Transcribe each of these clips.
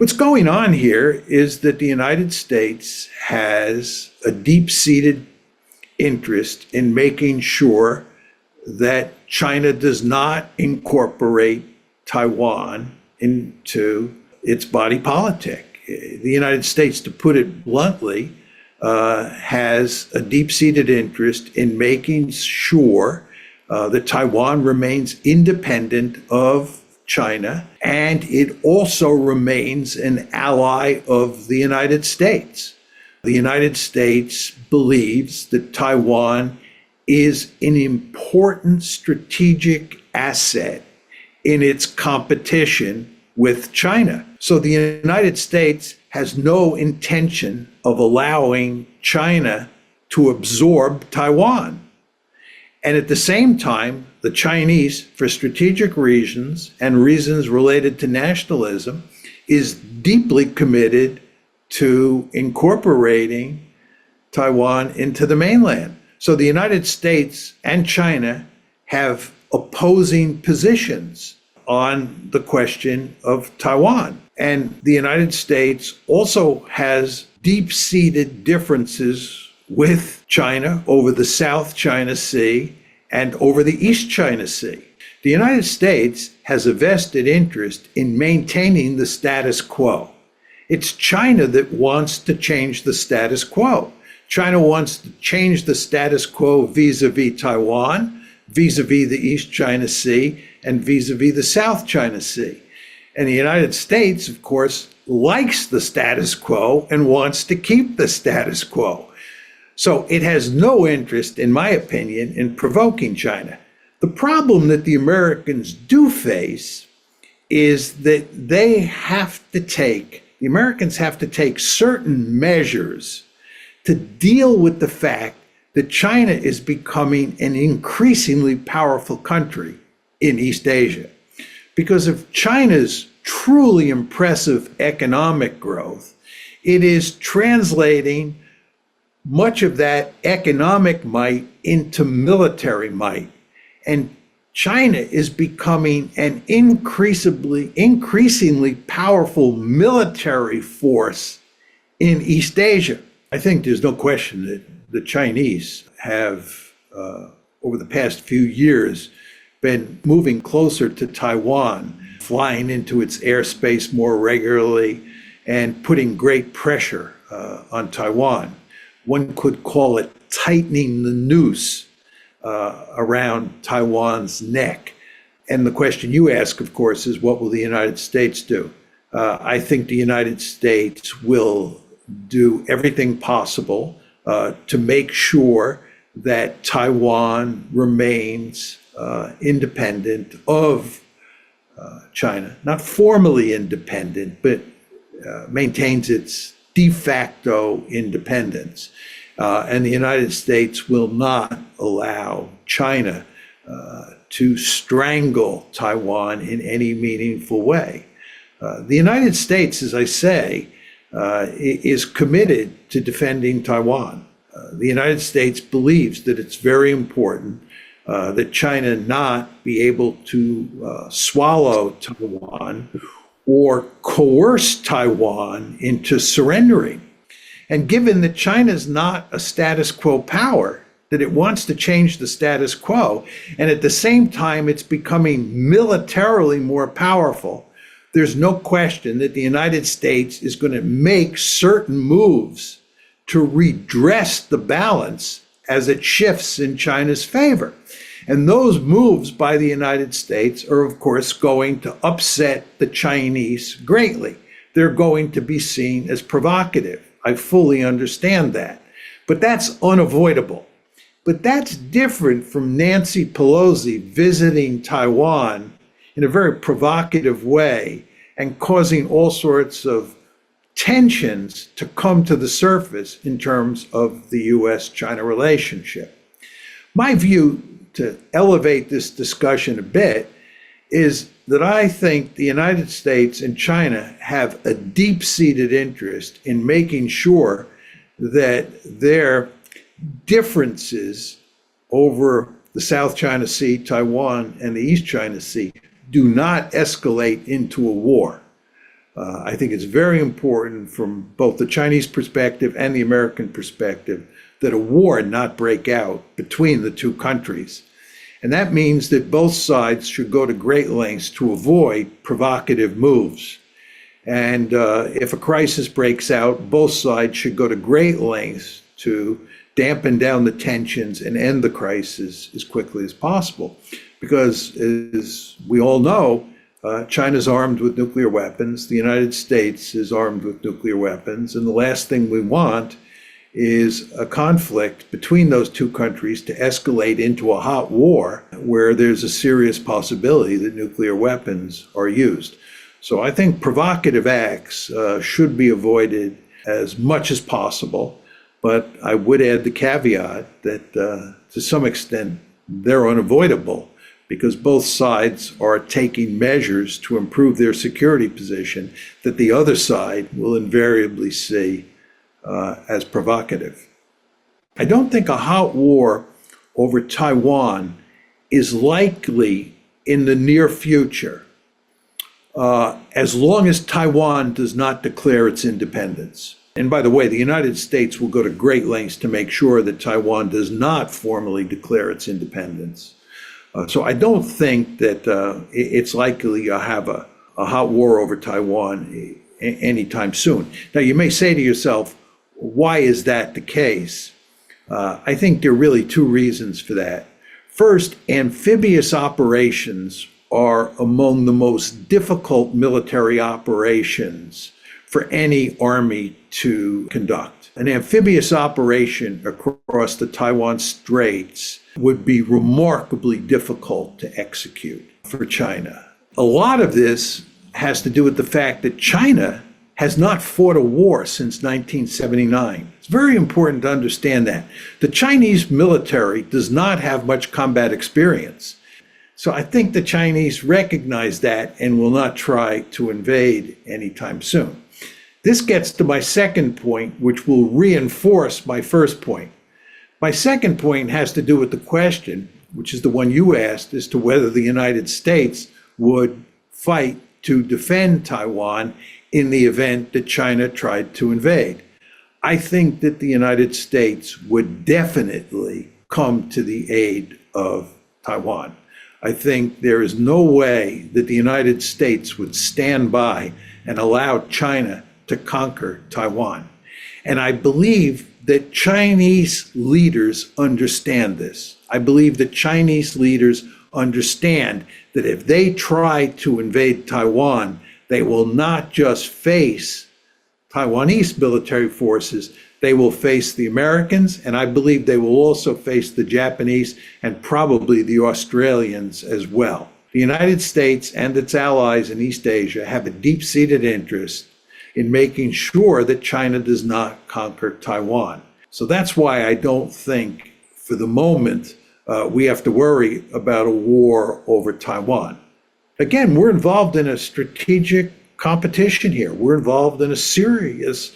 What's going on here is that the United States has a deep-seated interest in making sure that China does not incorporate Taiwan into its body politic. The United States, to put it bluntly, has a deep-seated interest in making sure that Taiwan remains independent of China, and it also remains an ally of the United States. The United States believes that Taiwan is an important strategic asset in its competition with China. So the United States has no intention of allowing China to absorb Taiwan. And at the same time, the Chinese, for strategic reasons and reasons related to nationalism, is deeply committed to incorporating Taiwan into the mainland. So the United States and China have opposing positions on the question of Taiwan. And the United States also has deep-seated differences with China over the South China Sea and over the East China Sea. The United States has a vested interest in maintaining the status quo. It's China that wants to change the status quo. China wants to change the status quo vis-a-vis Taiwan, vis-a-vis the East China Sea, and vis-a-vis the South China Sea. And the United States, of course, likes the status quo and wants to keep the status quo. So it has no interest, in my opinion, in provoking China. The problem that the Americans do face is that the Americans have to take certain measures to deal with the fact that China is becoming an increasingly powerful country in East Asia. Because of China's truly impressive economic growth, it is translating much of that economic might into military might. And China is becoming an increasingly powerful military force in East Asia. I think there's no question that the Chinese have, over the past few years, been moving closer to Taiwan, flying into its airspace more regularly, and putting great pressure on Taiwan. One could call it tightening the noose around Taiwan's neck. And the question you ask, of course, is what will the United States do? I think the United States will do everything possible to make sure that Taiwan remains independent of China, not formally independent, but maintains its de facto independence. And the United States will not allow China to strangle Taiwan in any meaningful way. The United States, as I say, is committed to defending Taiwan. The United States believes that it's very important that China not be able to swallow Taiwan or coerce Taiwan into surrendering. And given that China's not a status quo power, that it wants to change the status quo, and at the same time it's becoming militarily more powerful, there's no question that the United States is going to make certain moves to redress the balance as it shifts in China's favor. And those moves by the United States are, of course, going to upset the Chinese greatly. They're going to be seen as provocative. I fully understand that. But that's unavoidable. But that's different from Nancy Pelosi visiting Taiwan in a very provocative way and causing all sorts of tensions to come to the surface in terms of the US-China relationship. My view, to elevate this discussion a bit, is that I think the United States and China have a deep-seated interest in making sure that their differences over the South China Sea, Taiwan, and the East China Sea do not escalate into a war. I think it's very important from both the Chinese perspective and the American perspective that a war not break out between the two countries. And that means that both sides should go to great lengths to avoid provocative moves. And if a crisis breaks out, both sides should go to great lengths to dampen down the tensions and end the crisis as quickly as possible. Because as we all know, China's armed with nuclear weapons, the United States is armed with nuclear weapons, and the last thing we want is a conflict between those two countries to escalate into a hot war where there's a serious possibility that nuclear weapons are used. So I think provocative acts should be avoided as much as possible, but I would add the caveat that to some extent they're unavoidable, because both sides are taking measures to improve their security position that the other side will invariably see as provocative. I don't think a hot war over Taiwan is likely in the near future, as long as Taiwan does not declare its independence. And by the way, the United States will go to great lengths to make sure that Taiwan does not formally declare its independence. So I don't think that it's likely to have a hot war over Taiwan anytime soon. Now, you may say to yourself, why is that the case? I think there are really two reasons for that. First, amphibious operations are among the most difficult military operations for any army to conduct. An amphibious operation across the Taiwan Straits would be remarkably difficult to execute for China. A lot of this has to do with the fact that China has not fought a war since 1979. It's very important to understand that. The Chinese military does not have much combat experience. So I think the Chinese recognize that and will not try to invade anytime soon. This gets to my second point, which will reinforce my first point. My second point has to do with the question, which is the one you asked, as to whether the United States would fight to defend Taiwan in the event that China tried to invade. I think that the United States would definitely come to the aid of Taiwan. I think there is no way that the United States would stand by and allow China to conquer Taiwan. And I believe that Chinese leaders understand this. I believe that Chinese leaders understand that if they try to invade Taiwan, they will not just face Taiwanese military forces, they will face the Americans, and I believe they will also face the Japanese and probably the Australians as well. The United States and its allies in East Asia have a deep-seated interest in making sure that China does not conquer Taiwan. So that's why I don't think, for the moment, we have to worry about a war over Taiwan. Again, we're involved in a strategic competition here. We're involved in a serious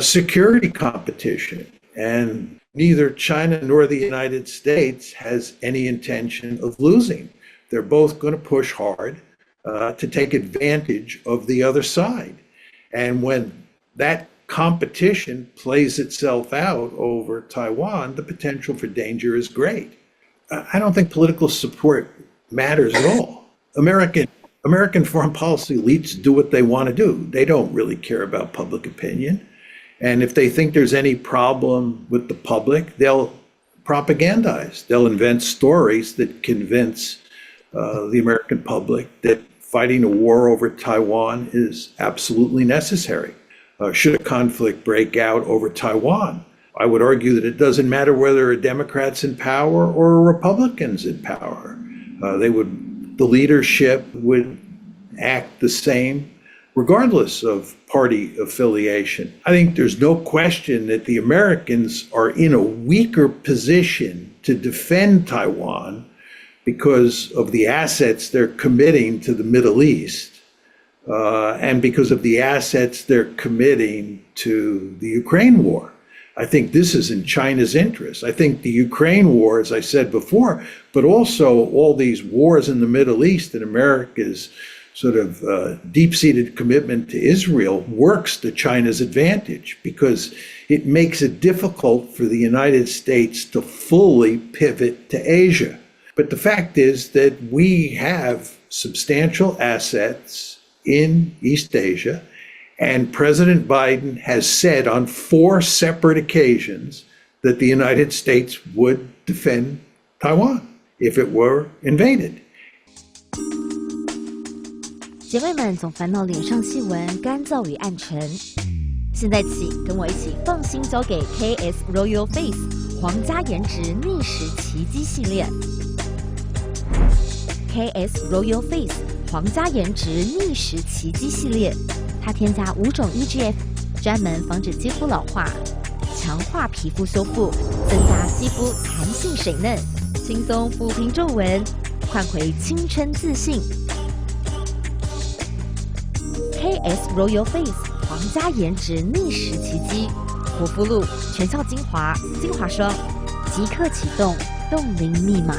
security competition, and neither China nor the United States has any intention of losing. They're both going to push hard to take advantage of the other side. And when that competition plays itself out over Taiwan, the potential for danger is great. I don't think political support matters at all. American foreign policy elites do what they want to do. They don't really care about public opinion. And if they think there's any problem with the public, they'll propagandize. They'll invent stories that convince the American public that fighting a war over Taiwan is absolutely necessary. Should a conflict break out over Taiwan, I would argue that it doesn't matter whether a Democrat's in power or a Republican's in power. The leadership would act the same regardless of party affiliation. I think there's no question that the Americans are in a weaker position to defend Taiwan because of the assets they're committing to the Middle East, and because of the assets they're committing to the Ukraine war. I think this is in China's interest. I think the Ukraine war, as I said before, but also all these wars in the Middle East that America's sort of deep-seated commitment to Israel works to China's advantage because it makes it difficult for the United States to fully pivot to Asia. But the fact is that we have substantial assets in East Asia, and President Biden has said on 4 separate occasions that the United States would defend Taiwan if it were invaded. 姐妹们总烦恼脸上细纹、干燥与暗沉，现在起跟我一起放心交给 KS Royal Face 皇家颜值逆时奇迹系列。KS Royal Face 皇家颜值逆时奇迹系列，它添加5种 EGF， 专门防止肌肤老化，强化皮肤修复，增加肌肤弹性水嫩，轻松抚平皱纹，换回青春自信。KS Royal Face 皇家颜值逆时奇迹，护肤露、全效精华、精华霜，即刻启动冻龄密码。